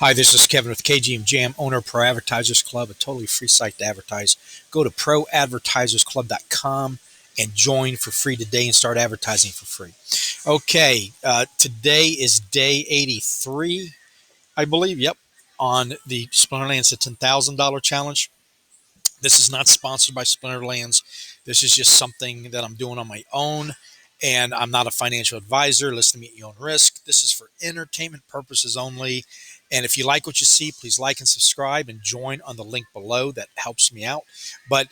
Hi, this is Kevin with KGM Jam, owner of ProAdvertisersClub, a totally free site to advertise. Go to ProAdvertisersClub.com and join for free today and start advertising for free. Okay, today is day 83, I believe. Yep, on the Splinterlands, the $10,000 challenge. This is not sponsored by Splinterlands. This is just something that I'm doing on my own, and I'm not a financial advisor. Listen to me at your own risk. This is for entertainment purposes only. And if you like what you see, please like and subscribe and join on the link below. That helps me out. But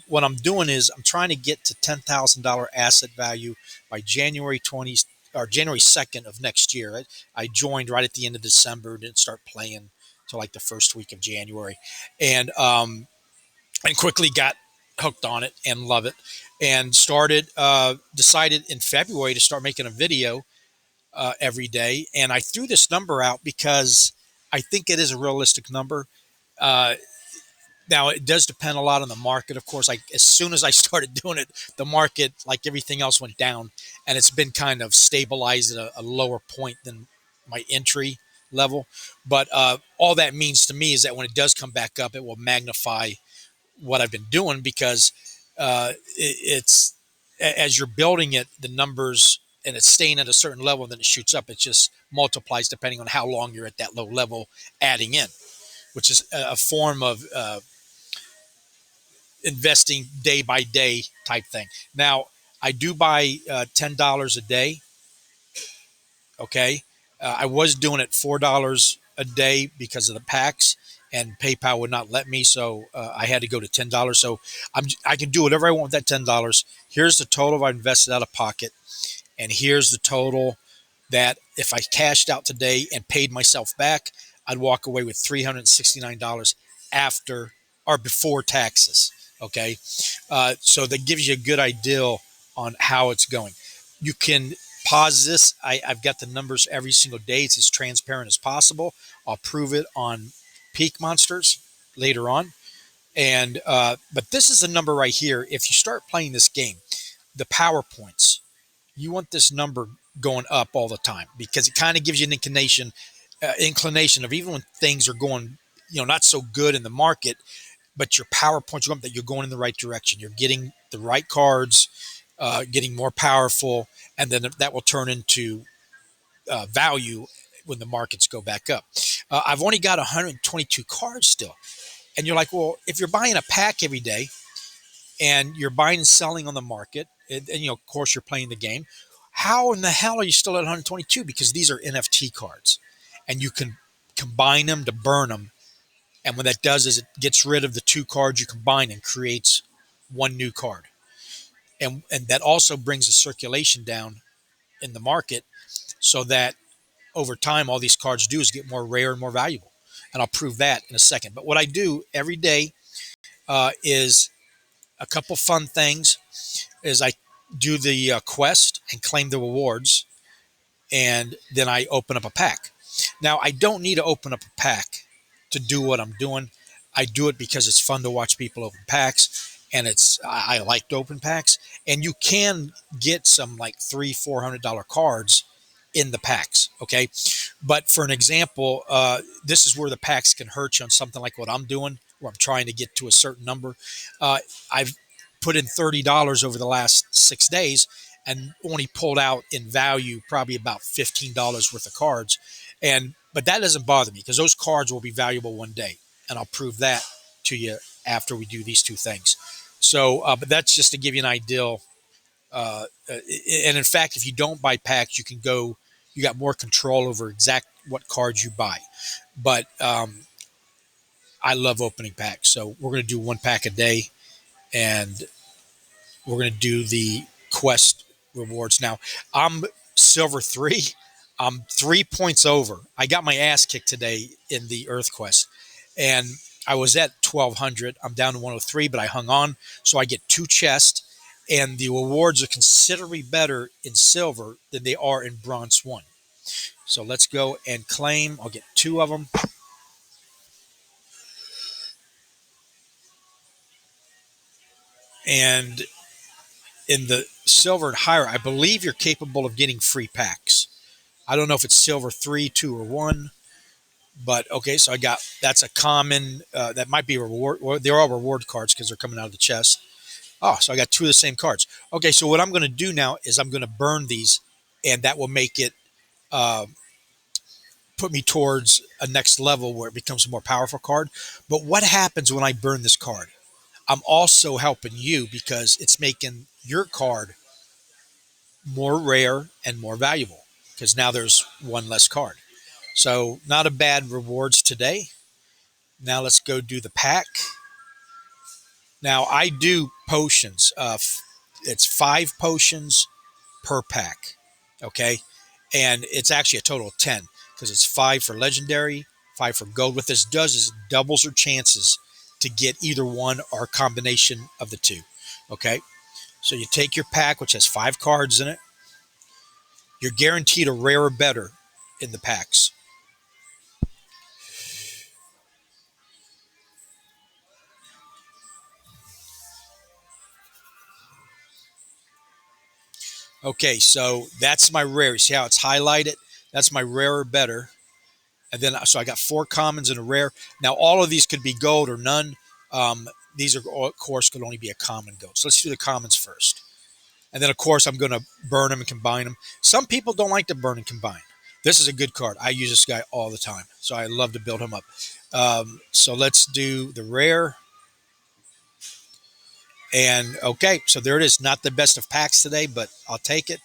what I'm doing is I'm trying to get to $10,000 asset value by January 20th or January 2nd of next year. I joined right at the end of December, didn't start playing until like the first week of January, and quickly got hooked on it and love it, and decided in February to start making a video every day. And I threw this number out because I think it is a realistic number. Uh, Now it does depend a lot on the market, of course. Like as soon as I started doing it, the market, like everything else, went down, and it's been kind of stabilized at a lower point than my entry level. But all that means to me is that when it does come back up, it will magnify what I've been doing, because it's as you're building it, the numbers, and it's staying at a certain level, and then it shoots up. It just multiplies depending on how long you're at that low level, adding in, which is a form of investing day by day type thing. Now, I do buy $10 a day. Okay, I was doing it $4 a day because of the packs, and PayPal would not let me, so I had to go to $10. So I can do whatever I want with that $10. Here's the total I invested out of pocket, and here's the total that if I cashed out today and paid myself back, I'd walk away with $369 after or before taxes. Okay, so that gives you a good idea on how it's going. You can pause this. I've got the numbers every single day. It's as transparent as possible. I'll prove it on Peak Monsters later on. And but this is a number right here. If you start playing this game, the PowerPoints, you want this number going up all the time, because it kind of gives you an inclination of, even when things are going, not so good in the market, but your PowerPoints are going, that you're going in the right direction. You're getting the right cards, getting more powerful, and then that will turn into value when the markets go back up. I've only got 122 cards still, and you're like, well, if you're buying a pack every day and you're buying and selling on the market, and of course you're playing the game, how in the hell are you still at 122? Because these are NFT cards, and you can combine them to burn them. And what that does is it gets rid of the two cards you combine and creates one new card. And that also brings the circulation down in the market, so that over time, all these cards do is get more rare and more valuable. And I'll prove that in a second. But what I do every day is a couple fun things. Is I do the quest and claim the rewards, and then I open up a pack. Now, I don't need to open up a pack to do what I'm doing. I do it because it's fun to watch people open packs, and I like to open packs. And you can get some like $300-400 cards in the packs. Okay, but for an example, this is where the packs can hurt you on something like what I'm doing, where I'm trying to get to a certain number. I've put in $30 over the last 6 days, and only pulled out in value probably about $15 worth of cards. But that doesn't bother me, because those cards will be valuable one day, and I'll prove that to you after we do these two things. So, but that's just to give you an idea. And in fact, if you don't buy packs, you got more control over exact what cards you buy. But I love opening packs, so we're going to do one pack a day, and we're going to do the quest rewards. Now, I'm silver 3. I'm 3 points over. I got my ass kicked today in the Earth quest, and I was at 1200. I'm down to 103, but I hung on, so I get 2 chests, and the rewards are considerably better in silver than they are in bronze 1. So let's go and claim. I'll get 2 of them. And in the silver and higher, I believe you're capable of getting free packs. I don't know if it's silver 3, 2, or 1, But okay, so I got that's a common. That might be a reward. Well, they're all reward cards because they're coming out of the chest. Oh, so I got two of the same cards. Okay, so what I'm going to do now is I'm going to burn these, and that will make it uh, put me towards a next level where it becomes a more powerful card. But what happens when I burn this card? I'm also helping you because it's making your card more rare and more valuable because now there's one less card. So not a bad rewards today. Now let's go do the pack. Now I do potions. It's 5 potions per pack. Okay. And it's actually a total of 10 because it's 5 for legendary, 5 for gold. What this does is it doubles your chances to get either one or a combination of the two. Okay. So you take your pack, which has 5 cards in it. You're guaranteed a rare or better in the packs. Okay, so that's my rare. You see how it's highlighted? That's my rare or better. And then, so I got 4 commons and a rare. Now, all of these could be gold or none. These are, of course, could only be a common gold. So let's do the commons first. And then, of course, I'm going to burn them and combine them. Some people don't like to burn and combine. This is a good card. I use this guy all the time. So I love to build him up. So let's do the rare. And okay, so there it is. Not the best of packs today, but I'll take it.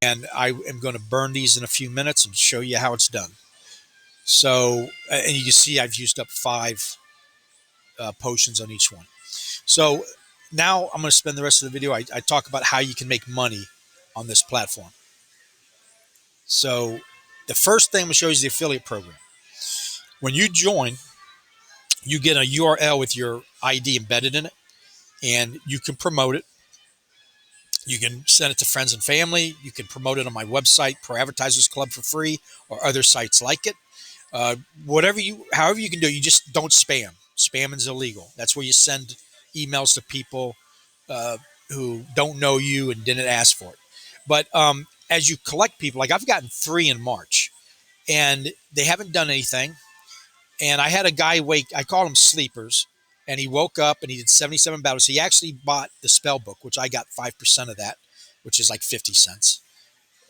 And I am going to burn these in a few minutes and show you how it's done. So, and you can see I've used up 5 potions on each one. So now I'm going to spend the rest of the video. I talk about how you can make money on this platform. So the first thing I'm going to show you is the affiliate program. When you join, you get a URL with your ID embedded in it, and you can promote it. You can send it to friends and family. You can promote it on my website, ProAdvertisersClub, for free, or other sites like it. However you can do it, you just don't spam. Spam is illegal. That's where you send emails to people uh, who don't know you and didn't ask for it. But as you collect people, like I've gotten 3 in March, and they haven't done anything. And I had a guy I call them sleepers, and he woke up and he did 77 battles. He actually bought the spell book, which I got 5% of that, which is like 50 cents.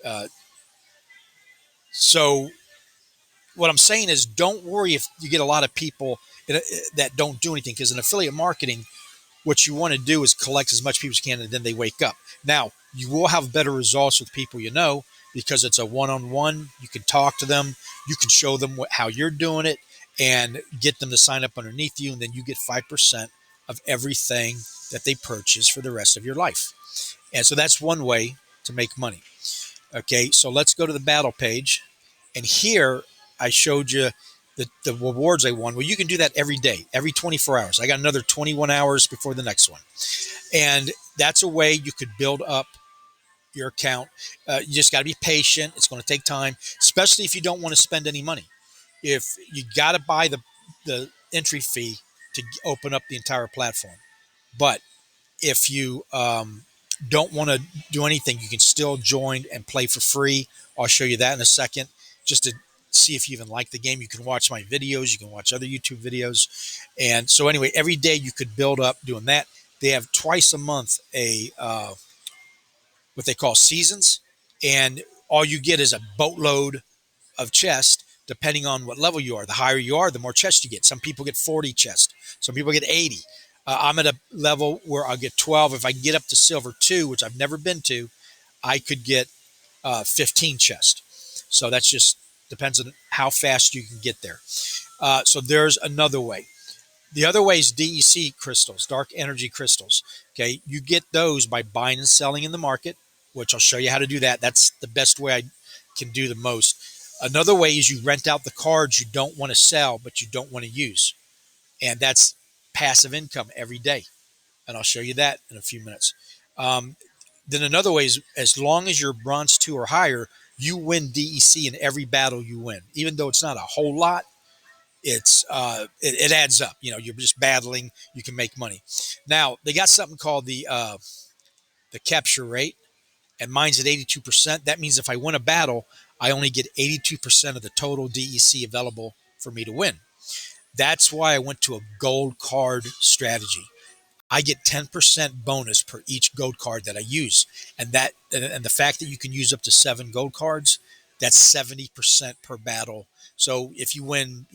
Uh, so what I'm saying is, don't worry if you get a lot of people that don't do anything, because in affiliate marketing, what you want to do is collect as much people as you can, and then they wake up. Now, you will have better results with people you know because it's a one-on-one. You can talk to them. You can show them how you're doing it and get them to sign up underneath you, and then you get 5% of everything that they purchase for the rest of your life. And so that's one way to make money. Okay, so let's go to the battle page. And here I showed you the rewards I won. Well, you can do that every day, every 24 hours. I got another 21 hours before the next one. And that's a way you could build up your account. You just got to be patient. It's going to take time, especially if you don't want to spend any money. If you got to buy the entry fee to open up the entire platform. But if you don't want to do anything, you can still join and play for free. I'll show you that in a second, just to see if you even like the game. You can watch my videos. You can watch other YouTube videos. And so anyway, every day you could build up doing that. They have twice a month what they call seasons. And all you get is a boatload of chest, depending on what level you are. The higher you are, the more chest you get. Some people get 40 chest. Some people get 80. I'm at a level where I'll get 12. If I get up to silver 2, which I've never been to, I could get 15 chest. So that's just depends on how fast you can get there. So there's another way. The other way is DEC crystals, dark energy crystals. Okay, you get those by buying and selling in the market, which I'll show you how to do that. That's the best way I can do the most. Another way is you rent out the cards you don't want to sell, but you don't want to use. And that's passive income every day. And I'll show you that in a few minutes. Then another way is, as long as you're bronze 2 or higher, you win DEC in every battle you win. Even though it's not a whole lot, it adds up. You know, you're just battling, you can make money. Now, they got something called the capture rate, and mine's at 82%. That means if I win a battle, I only get 82% of the total DEC available for me to win. That's why I went to a gold card strategy. I get 10% bonus per each gold card that I use. And the fact that you can use up to 7 gold cards, that's 70% per battle. So if you win,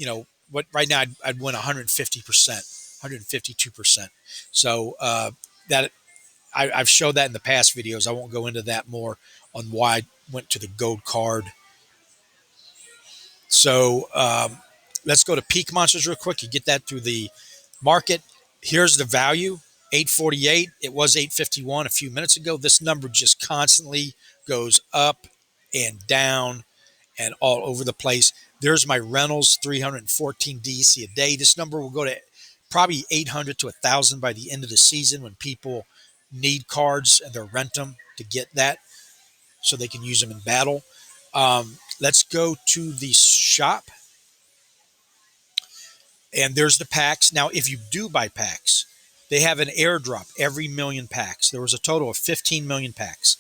what right now I'd win 150%, 152%. So that I've showed that in the past videos. I won't go into that more on why I went to the gold card. So let's go to peak monsters real quick. You get that through the market. Here's the value, 848. It was 851 a few minutes ago. This number just constantly goes up and down and all over the place. There's my rentals, 314 DC a day. This number will go to probably 800 to 1,000 by the end of the season when people need cards and they'll rent them to get that so they can use them in battle. Let's go to the shop. And there's the packs. Now, if you do buy packs, they have an airdrop every million packs. There was a total of 15 million packs.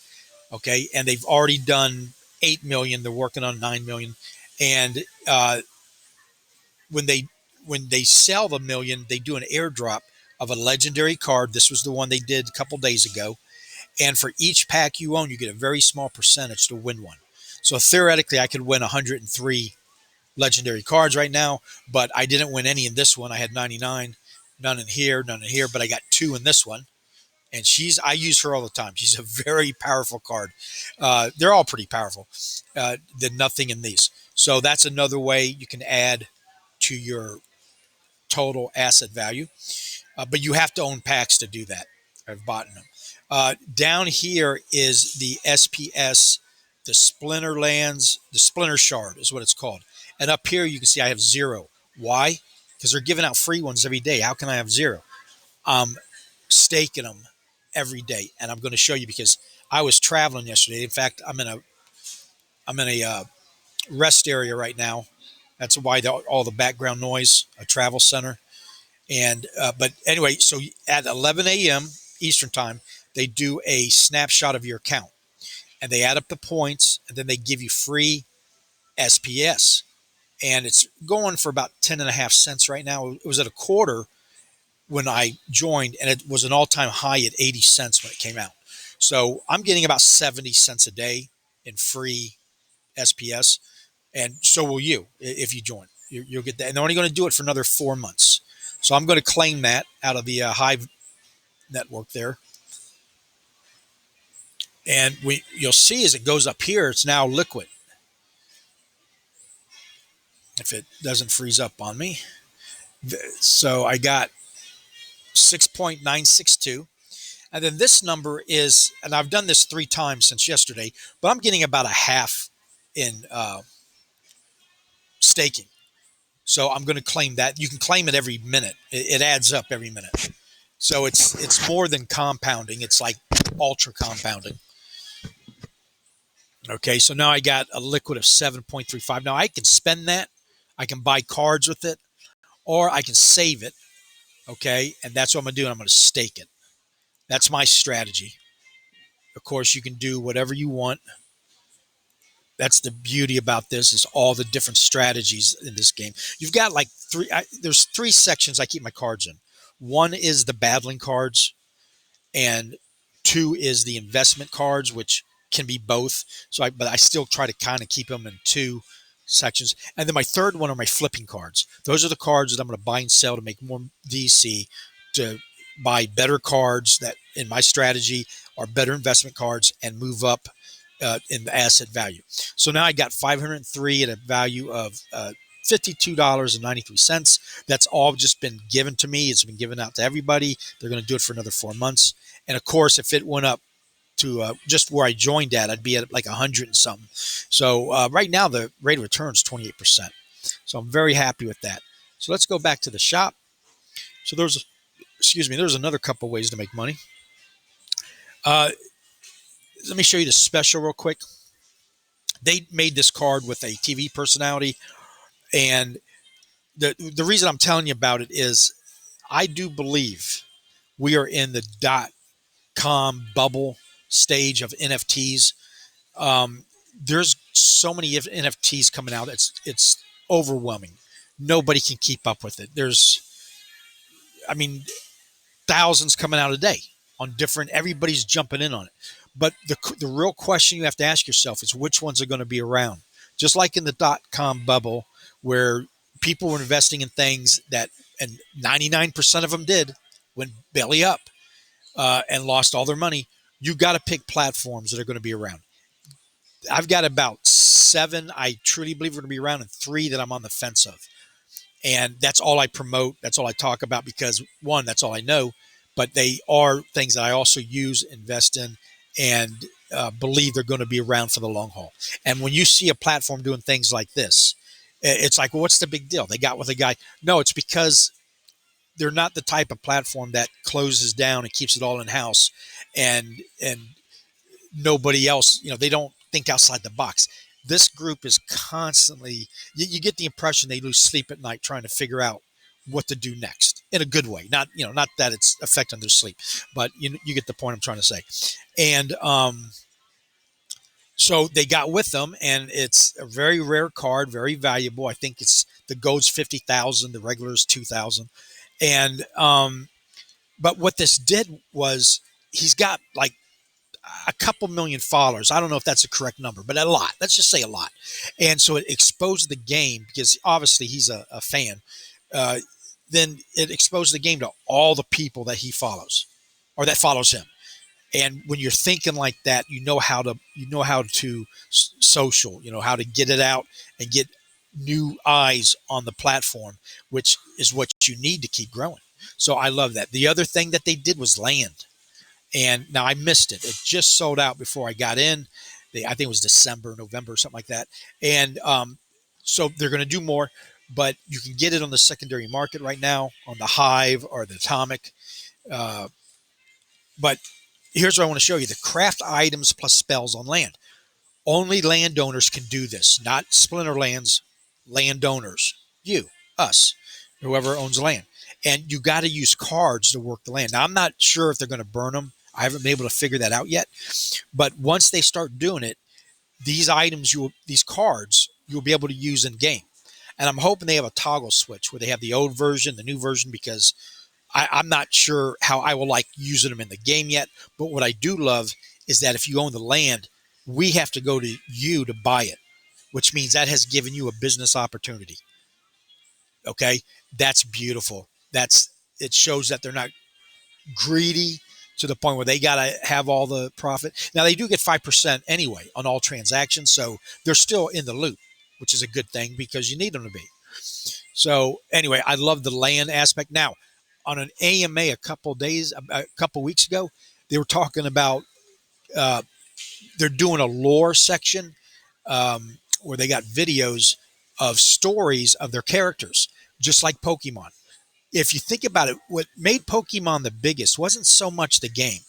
Okay. And they've already done 8 million. They're working on 9 million. And when they sell the million, they do an airdrop of a legendary card. This was the one they did a couple days ago. And for each pack you own, you get a very small percentage to win one. So theoretically, I could win 103 legendary cards right now, but I didn't win any in this one. I had 99, none in here, but I got 2 in this one. And I use her all the time. She's a very powerful card. They're all pretty powerful. Nothing in these. So that's another way you can add to your total asset value. But you have to own packs to do that. I've bought them. Down here is the SPS, the Splinterlands, the Splinter Shard is what it's called. And up here you can see I have 0. Why? Because they're giving out free ones every day. How can I have 0? I'm staking them every day, and I'm going to show you because I was traveling yesterday. In fact, I'm in a rest area right now. That's why all the background noise, a travel center. And but anyway, so at 11 a.m. Eastern time, they do a snapshot of your account, and they add up the points, and then they give you free SPS. And it's going for about 10 and a half cents right now. It was at a quarter when I joined, and it was an all-time high at 80 cents when it came out. So I'm getting about 70 cents a day in free SPS, and so will you if you join. You'll get that. And they're only going to do it for another 4 months. So I'm going to claim that out of the Hive network there. And you'll see as it goes up here, it's now liquid. If it doesn't freeze up on me. So I got 6.962. And then this number is, and I've done this 3 times since yesterday, but I'm getting about a half in staking. So I'm going to claim that. You can claim it every minute. It adds up every minute. So it's more than compounding. It's like ultra compounding. Okay, so now I got a liquid of 7.35. Now I can spend that. I can buy cards with it, or I can save it. Okay, and that's what I'm going to do. I'm going to stake it. That's my strategy. Of course, you can do whatever you want. That's the beauty about this is all the different strategies in this game. You've got like there's 3 sections I keep my cards in. One is the battling cards, and 2 is the investment cards, which can be both. But I still try to kind of keep them in 2 sections. And then my third one are my flipping cards. Those are the cards that I'm going to buy and sell to make more DC, to buy better cards that in my strategy are better investment cards and move up in the asset value. So now I got 503 at a value of $52.93. That's all just been given to me. It's been given out to everybody. They're going to do it for another 4 months. And of course, if it went up to just where I joined at, I'd be at like 100 and something. So right now the rate of return is 28%. So I'm very happy with that. So let's go back to the shop. So there's another couple ways to make money. Let me show you the special real quick. They made this card with a TV personality, and the reason I'm telling you about it is I do believe we are in the .com bubble stage of NFTs. There's so many NFTs coming out. It's overwhelming. Nobody can keep up with it. There's, I mean, thousands coming out a day on different. Everybody's jumping in on it. But the real question you have to ask yourself is which ones are going to be around. Just like in the .com bubble, where people were investing in things that, and 99% of them did, went belly up and lost all their money. You got to pick platforms that are going to be around. I've got about 7 I truly believe are going to be around, and 3 that I'm on the fence of. And that's all I promote. That's all I talk about because, one, that's all I know. But they are things that I also use, invest in, and believe they're going to be around for the long haul. And when you see a platform doing things like this, it's like, well, what's the big deal? They got with a guy. No, it's because they're not the type of platform that closes down and keeps it all in house, and nobody else. They don't think outside the box. This group is constantly. You get the impression they lose sleep at night trying to figure out what to do next in a good way. Not that it's affecting their sleep, but you get the point I'm trying to say. And so they got with them, and it's a very rare card, very valuable. I think it's the gold's 50,000, the regular is 2,000, and but what this did was he's got like a couple million followers. I don't know if that's a correct number, but a lot. Let's just say a lot. And so it exposed the game because obviously he's a fan. Uh, then it exposed the game to all the people that he follows or that follows him. And when you're thinking like that, you know how to social, how to get it out and get new eyes on the platform, which is what you need to keep growing. So I love that. The other thing that they did was land. And now I missed it. It just sold out before I got in. I think it was December, November, something like that. And so they're going to do more, but you can get it on the secondary market right now on the Hive or the Atomic. Uh, but here's what I want to show you: the craft items plus spells on land. Only landowners can do this, not Splinterlands. Landowners, you, us, whoever owns land, and you got to use cards to work the land. Now I'm not sure if they're going to burn them. I haven't been able to figure that out yet. But once they start doing it, these cards, you'll be able to use in game. And I'm hoping they have a toggle switch where they have the old version, the new version, because I'm not sure how I will like using them in the game yet. But what I do love is that if you own the land, we have to go to you to buy it, which means that has given you a business opportunity. Okay. That's beautiful. It shows that they're not greedy to the point where they got to have all the profit. Now they do get 5% anyway on all transactions. So they're still in the loop, which is a good thing because you need them to be. So anyway, I love the land aspect. Now on an AMA a couple weeks ago, they were talking about, uh, they're doing a lore section, where they got videos of stories of their characters, just like Pokemon. If you think about it, what made Pokemon the biggest wasn't so much the game.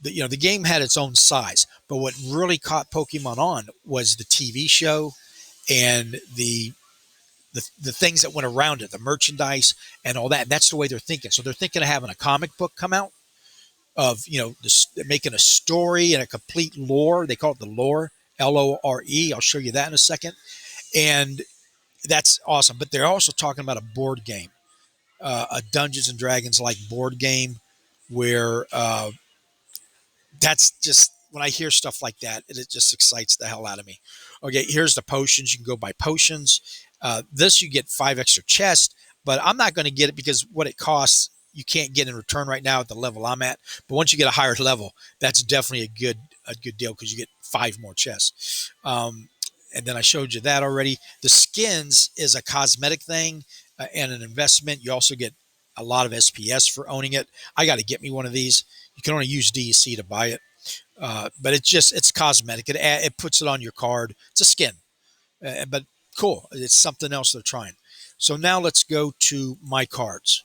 The game had its own size, but what really caught Pokemon on was the TV show and the things that went around it, the merchandise and all that. And that's the way they're thinking. So they're thinking of having a comic book come out of making a story and a complete lore. They call it the lore, LORE. I'll show you that in a second, and that's awesome. But they're also talking about a board game, a Dungeons and Dragons like board game, where that's just when I hear stuff like that, it just excites the hell out of me. Okay, here's the potions. You can go buy potions. This you get 5 extra chests, but I'm not going to get it because what it costs you can't get in return right now at the level I'm at. But once you get a higher level, that's definitely a good deal because you get 5 more chests. And then I showed you that already. The skins is a cosmetic thing and an investment. You also get a lot of SPS for owning it. I got to get me one of these. You can only use DEC to buy it, but it's cosmetic. It puts it on your card. It's a skin, but cool. It's something else they're trying. So now let's go to my cards.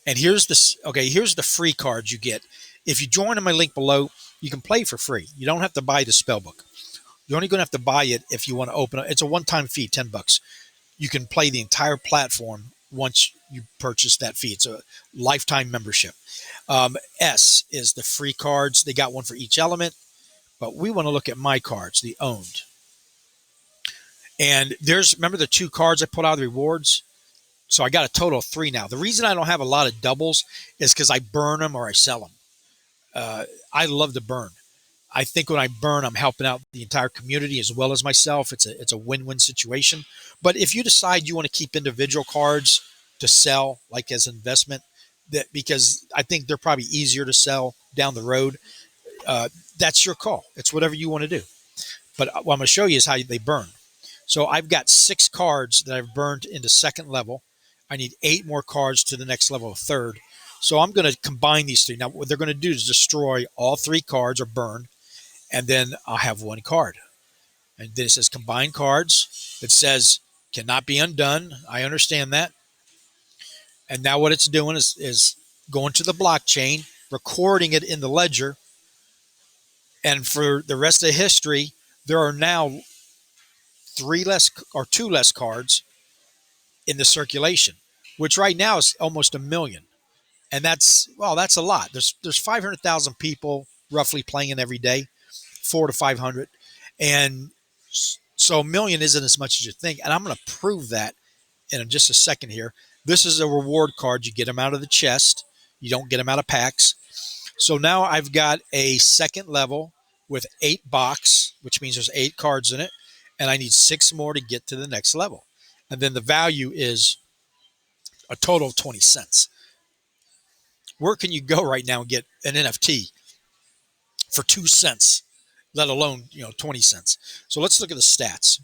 And here's this. Okay, here's the free cards you get. If you join on my link below, you can play for free. You don't have to buy the spell book. You're only going to have to buy it if you want to open it. It's a one-time fee, $10. You can play the entire platform once you purchase that fee. It's a lifetime membership. S is the free cards. They got one for each element, but we want to look at my cards, the owned. And remember the 2 cards I pulled out of the rewards? So I got a total of 3 now. The reason I don't have a lot of doubles is because I burn them or I sell them. I love to burn. I think when I burn, I'm helping out the entire community as well as myself. It's a win-win situation. But if you decide you want to keep individual cards to sell, like as investment, that because I think they're probably easier to sell down the road, uh, that's your call. It's whatever you want to do. But what I'm going to show you is how they burn. So I've got 6 cards that I've burned into second level. I need 8 more cards to the next level of third. So I'm going to combine these 3. Now, what they're going to do is destroy all 3 cards or burn, and then I'll have 1 card. And then it says combine cards. It says cannot be undone. I understand that. And now what it's doing is going to the blockchain, recording it in the ledger. And for the rest of the history, there are now 2 less cards in the circulation, which right now is almost a million. And that's a lot. There's 500,000 people roughly playing every day, 4 to 500. And so a million isn't as much as you think. And I'm going to prove that in just a second here. This is a reward card. You get them out of the chest. You don't get them out of packs. So now I've got a second level with 8 box, which means there's 8 cards in it. And I need 6 more to get to the next level. And then the value is a total of 20 cents. Where can you go right now and get an NFT for 2 cents, let alone, 20 cents? So let's look at the stats.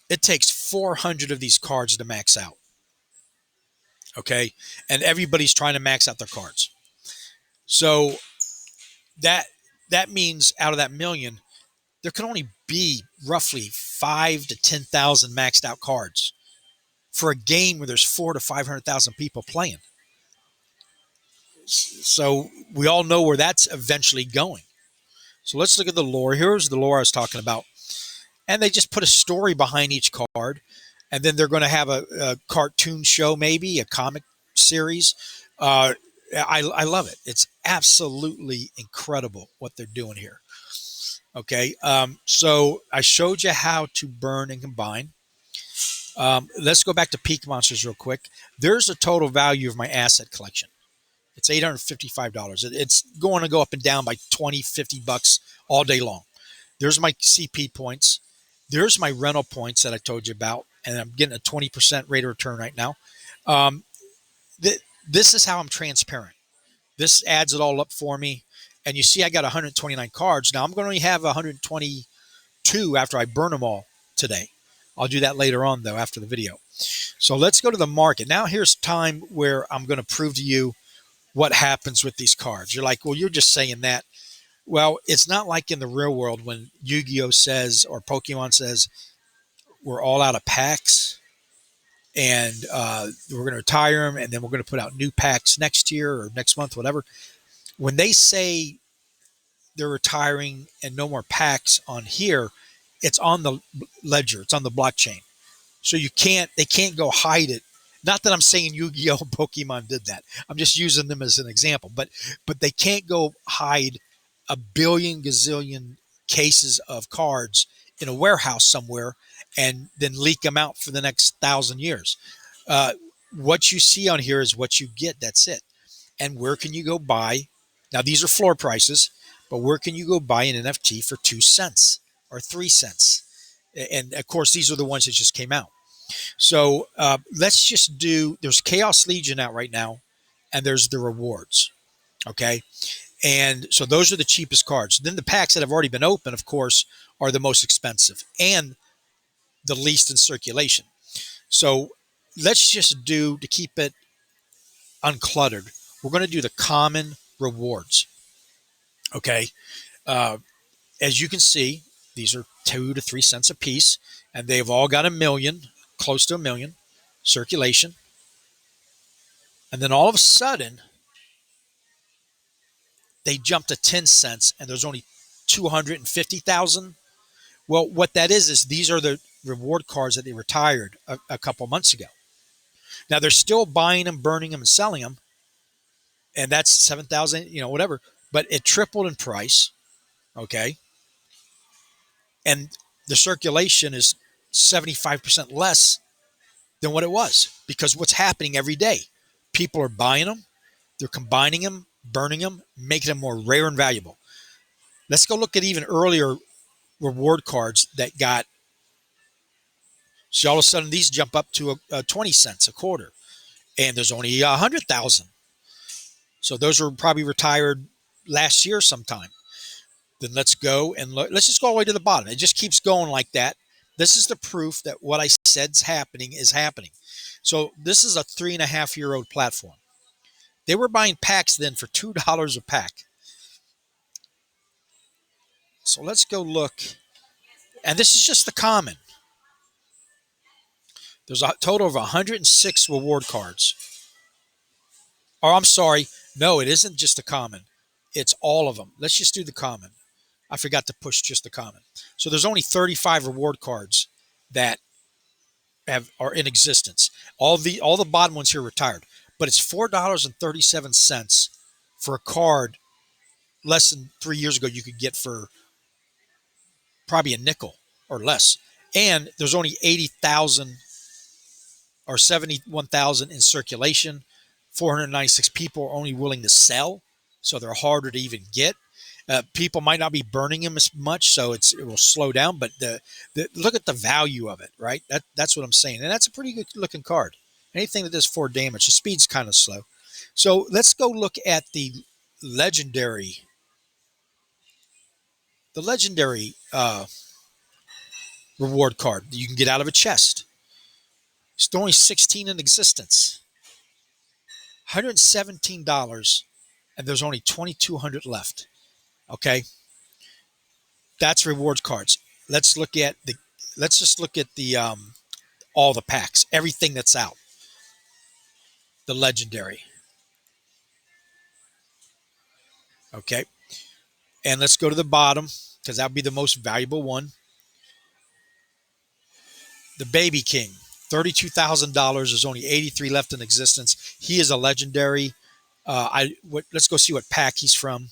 It takes 400 of these cards to max out. Okay. And everybody's trying to max out their cards. So that means out of that million, there can only be roughly 5 to 10,000 maxed out cards for a game where there's 4 to 500,000 people playing. So we all know where that's eventually going. So let's look at the lore. Here's the lore I was talking about. And they just put a story behind each card. And then they're going to have a cartoon show, maybe a comic series. I love it. It's absolutely incredible what they're doing here. Okay. So I showed you how to burn and combine. Let's go back to Peak Monsters real quick. There's a total value of my asset collection. It's $855. It's going to go up and down by 20, $50 all day long. There's my CP points. There's my rental points that I told you about, and I'm getting a 20% rate of return right now. Um, this is how I'm transparent. This adds it all up for me. And you see I got 129 cards. Now I'm going to only have 122 after I burn them all today. I'll do that later on, though, after the video. So let's go to the market. Now here's time where I'm going to prove to you what happens with these cards. You're like, well, you're just saying that. Well, it's not like in the real world when Yu-Gi-Oh says or Pokemon says we're all out of packs and we're going to retire them and then we're going to put out new packs next year or next month, whatever. When they say they're retiring and no more packs on here, it's on the ledger. It's on the blockchain. So they can't go hide it. Not that I'm saying Yu-Gi-Oh! And Pokemon did that. I'm just using them as an example. But they can't go hide a billion gazillion cases of cards in a warehouse somewhere and then leak them out for the next 1,000 years. Uh, what you see on here is what you get. That's it. And where can you go buy? Now, these are floor prices, but where can you go buy an NFT for 2 cents or 3 cents? And of course, these are the ones that just came out. So let's just there's Chaos Legion out right now, and there's the rewards. Okay. And so those are the cheapest cards. Then the packs that have already been open, of course, are the most expensive and the least in circulation. So let's just to keep it uncluttered, we're going to do the common rewards. Okay. Uh, as you can see, these are 2 to 3 cents a piece, and they've all got close to a million circulation. And then all of a sudden, they jumped to 10 cents and there's only 250,000. Well, what that is these are the reward cards that they retired a couple months ago. Now they're still buying them, burning them, and selling them. And that's 7,000, whatever. But it tripled in price. Okay. And the circulation is 75% less than what it was because what's happening every day? People are buying them, they're combining them, burning them, making them more rare and valuable. Let's go look at even earlier reward cards that got, so all of a sudden these jump up to 20 cents a quarter, and there's only 100,000. So those were probably retired last year sometime. Then let's go and let's just go all the way to the bottom. It just keeps going like that. This is the proof that what I said's happening is happening. So this is a 3.5-year old platform. They were buying packs then for $2 a pack. So let's go look. And this is just the common. There's a total of 106 reward cards. Or I'm sorry, no, it isn't just the common. It's all of them. Let's just do the common. I forgot to push just the common. So there's only 35 reward cards that are in existence. All the bottom ones here retired, but it's $4.37 for a card less than 3 years ago you could get for probably a nickel or less. And there's only 80,000 or 71,000 in circulation. 496 people are only willing to sell, so they're harder to even get. People might not be burning them as much, so it will slow down. But the look at the value of it, right? That's what I'm saying, and that's a pretty good looking card. Anything that does 4 damage, the speed's kind of slow. So let's go look at legendary, the legendary reward card that you can get out of a chest. It's only 16 in existence, $117, and there's only 2,200 left. Okay, that's rewards cards. Let's look at the. Let's just look at the all the packs, everything that's out. The legendary. Okay, and let's go to the bottom because that'll be the most valuable one. The Baby King, $32,000. There's only 83 left in existence. He is a legendary. Let's go see what pack he's from.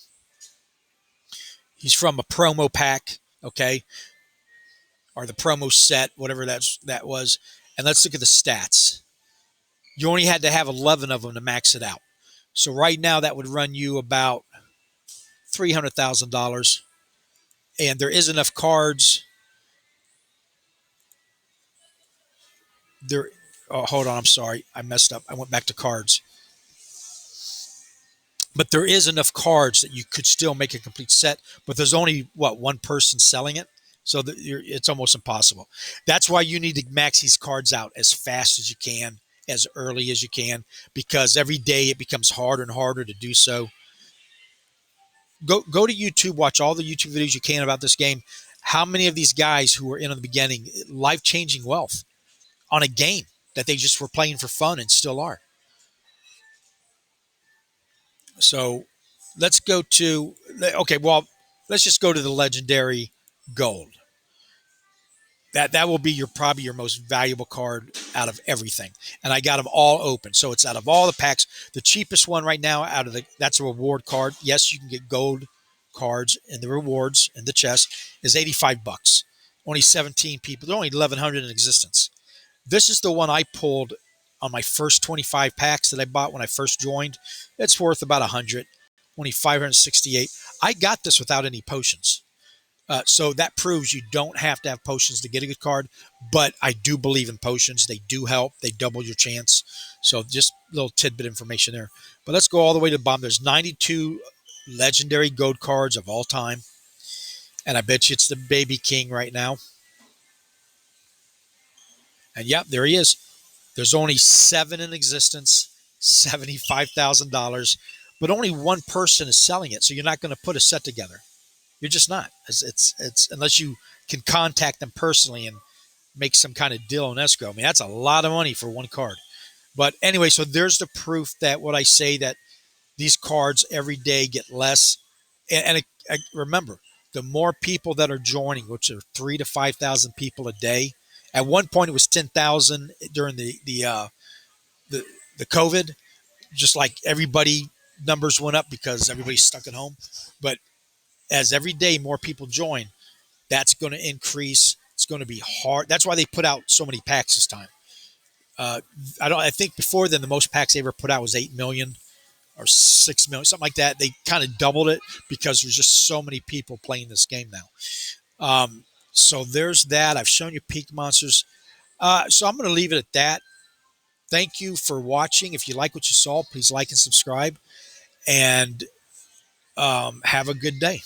He's from a promo pack. Okay, or the promo set, whatever that was. And let's look at the stats. You only had to have 11 of them to max it out. So right now that would run you about $300,000. And there is enough cards. There. Oh, hold on. I'm sorry. I messed up. I went back to cards. But there is enough cards that you could still make a complete set. But there's only, one person selling it. So it's almost impossible. That's why you need to max these cards out as fast as you can, as early as you can, because every day it becomes harder and harder to do so. Go to YouTube, watch all the YouTube videos you can about this game. How many of these guys who were in the beginning, life-changing wealth on a game that they just were playing for fun and still are. So let's go to, let's just go to the legendary gold. That will be probably your most valuable card out of everything. And I got them all open. So it's out of all the packs. The cheapest one right now that's a reward card. Yes, you can get gold cards in the rewards in the chest is $85. Only 17 people. There's only 1,100 in existence. This is the one I pulled on my first 25 packs that I bought when I first joined. It's worth about 100. Only 568. I got this without any potions. So that proves you don't have to have potions to get a good card, but I do believe in potions. They do help. They double your chance. So just a little tidbit information there. But let's go all the way to the bottom. There's 92 legendary gold cards of all time. And I bet you it's the Baby King right now. And yep, there he is. There's only 7 in existence, $75,000, but only one person is selling it. So you're not going to put a set together. You're just not. It's unless you can contact them personally and make some kind of deal on escrow. I mean, that's a lot of money for one card. But anyway, so there's the proof that what I say, that these cards every day get less. And remember, the more people that are joining, which are 3,000 to 5,000 people a day. At one point, it was 10,000 during the COVID. Just like everybody, numbers went up because everybody's stuck at home. But as every day more people join, that's going to increase. It's going to be hard. That's why they put out so many packs this time. Uh, I think before then the most packs they ever put out was 8 million or 6 million, something like that. They kind of doubled it because there's just so many people playing this game now. So there's that. I've shown you peak monsters. So I'm going to leave it at that. Thank you for watching. If you like what you saw, please like and subscribe, and have a good day.